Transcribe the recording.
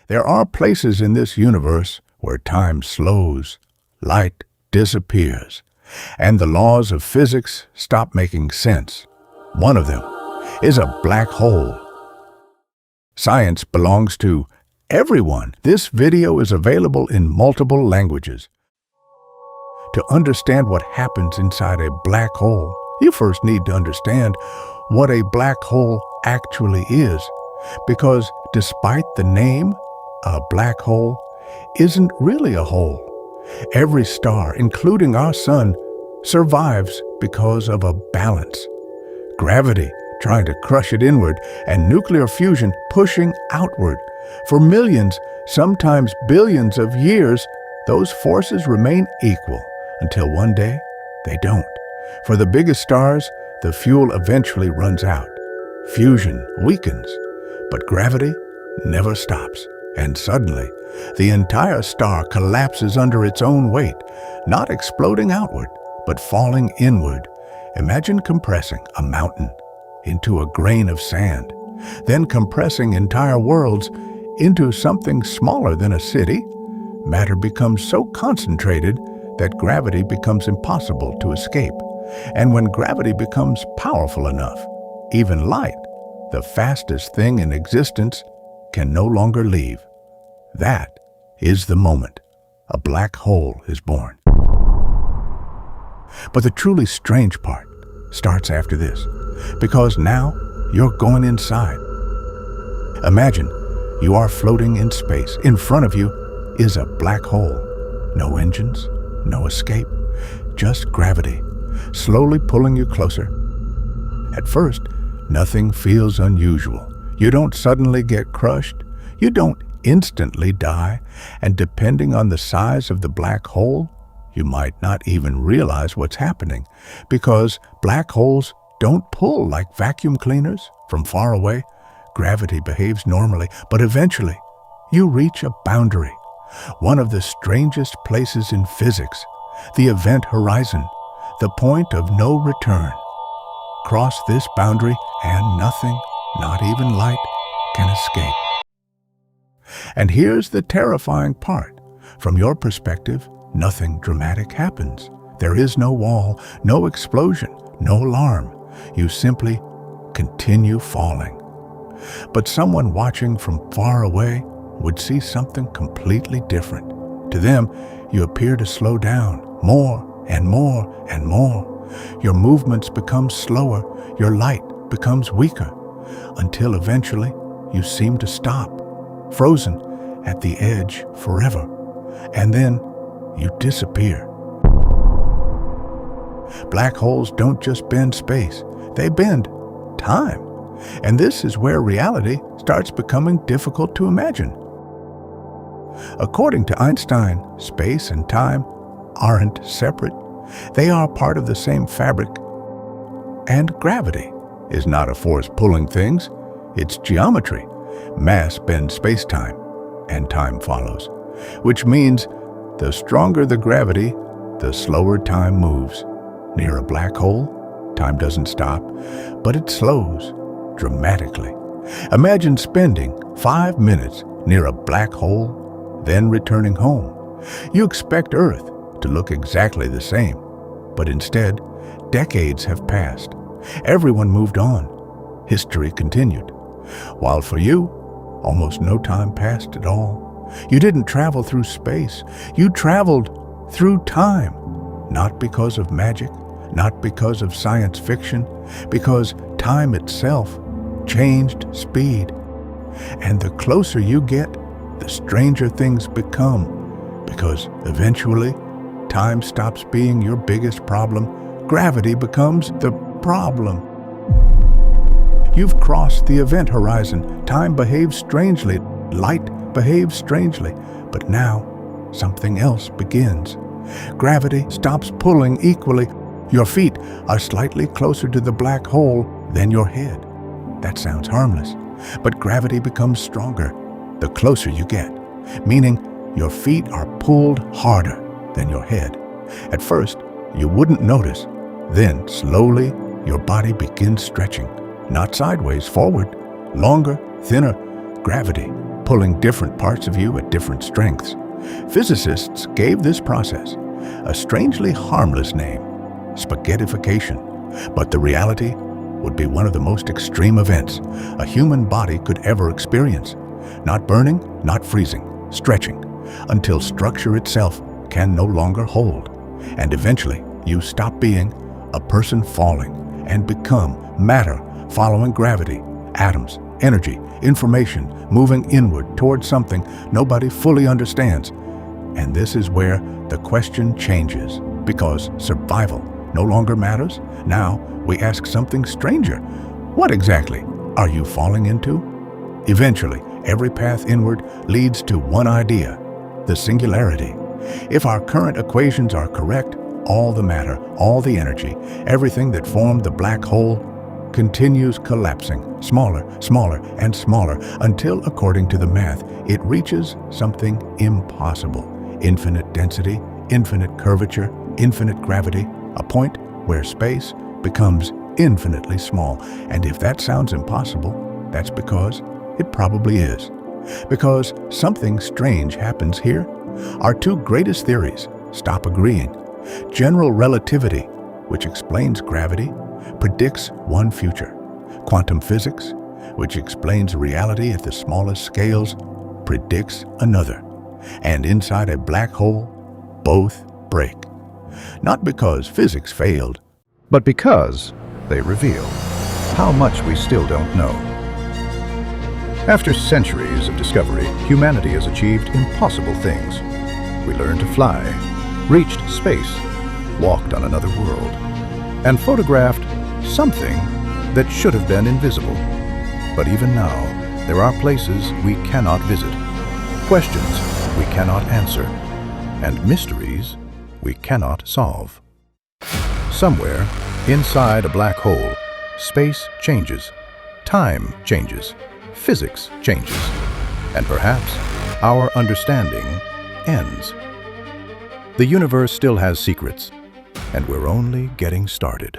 There are places in this universe where time slows, light disappears, and the laws of physics stop making sense. One of them is a black hole. Science belongs to everyone. This video is available in multiple languages. To understand what happens inside a black hole, you first need to understand what a black hole actually is, because despite the name, a black hole isn't really a hole. Every star, including our sun, survives because of a balance. Gravity trying to crush it inward, and nuclear fusion pushing outward. For millions, sometimes billions of years, those forces remain equal until one day they don't. For the biggest stars, the fuel eventually runs out. Fusion weakens, but gravity never stops. And suddenly, the entire star collapses under its own weight, not exploding outward, but falling inward. Imagine compressing a mountain into a grain of sand, then compressing entire worlds into something smaller than a city. Matter becomes so concentrated that gravity becomes impossible to escape. And when gravity becomes powerful enough, even light, the fastest thing in existence, can no longer leave. That is the moment a black hole is born. But the truly strange part starts after this, because now you're going inside. Imagine you are floating in space. In front of you is a black hole. No engines, no escape, just gravity, slowly pulling you closer. At first, nothing feels unusual. You don't suddenly get crushed. You don't instantly die. And depending on the size of the black hole, you might not even realize what's happening, because black holes don't pull like vacuum cleaners from far away. Gravity behaves normally, but eventually you reach a boundary, one of the strangest places in physics, the event horizon, the point of no return. Cross this boundary and nothing, not even light, can escape. And here's the terrifying part. From your perspective, nothing dramatic happens. There is no wall, no explosion, no alarm. You simply continue falling. But someone watching from far away would see something completely different. To them, you appear to slow down more and more and more. Your movements become slower, your light becomes weaker, until eventually you seem to stop, frozen at the edge forever. And then you disappear. Black holes don't just bend space, they bend time. And this is where reality starts becoming difficult to imagine. According to Einstein, space and time aren't separate. They are part of the same fabric. And gravity is not a force pulling things, it's geometry. Mass bends space-time, and time follows, which means the stronger the gravity, the slower time moves. Near a black hole, time doesn't stop, but it slows dramatically. Imagine spending 5 minutes near a black hole, then returning home. You expect Earth to look exactly the same, but instead, decades have passed. Everyone moved on. History continued. While for you, almost no time passed at all. You didn't travel through space. You traveled through time. Not because of magic, not because of science fiction, because time itself changed speed. And the closer you get, the stranger things become, because eventually, time stops being your biggest problem. Gravity becomes the problem. You've crossed the event horizon. Time behaves strangely. Light behaves strangely. But now, something else begins. Gravity stops pulling equally. Your feet are slightly closer to the black hole than your head. That sounds harmless, but gravity becomes stronger the closer you get, meaning your feet are pulled harder than your head. At first, you wouldn't notice. Then, slowly, your body begins stretching, not sideways, forward, longer, thinner. Gravity pulling different parts of you at different strengths. Physicists gave this process a strangely harmless name, spaghettification. But the reality would be one of the most extreme events a human body could ever experience. Not burning, not freezing, stretching, until structure itself can no longer hold. And eventually, you stop being a person falling and become matter following gravity, atoms, energy, information moving inward towards something nobody fully understands. And this is where the question changes, because survival no longer matters. Now we ask something stranger. What exactly are you falling into? Eventually, every path inward leads to one idea, the singularity. If our current equations are correct, all the matter, all the energy, everything that formed the black hole continues collapsing, smaller, smaller, and smaller, until, according to the math, it reaches something impossible. Infinite density, infinite curvature, infinite gravity, a point where space becomes infinitely small. And if that sounds impossible, that's because it probably is. Because something strange happens here. Our two greatest theories stop agreeing. General relativity, which explains gravity, predicts one future. Quantum physics, which explains reality at the smallest scales, predicts another. And inside a black hole, both break. Not because physics failed, but because they reveal how much we still don't know. After centuries of discovery, humanity has achieved impossible things. We learned to fly, reached space, walked on another world, and photographed something that should have been invisible. But even now, there are places we cannot visit, questions we cannot answer, and mysteries we cannot solve. Somewhere inside a black hole, space changes, time changes, physics changes, and perhaps our understanding ends. The universe still has secrets, and we're only getting started.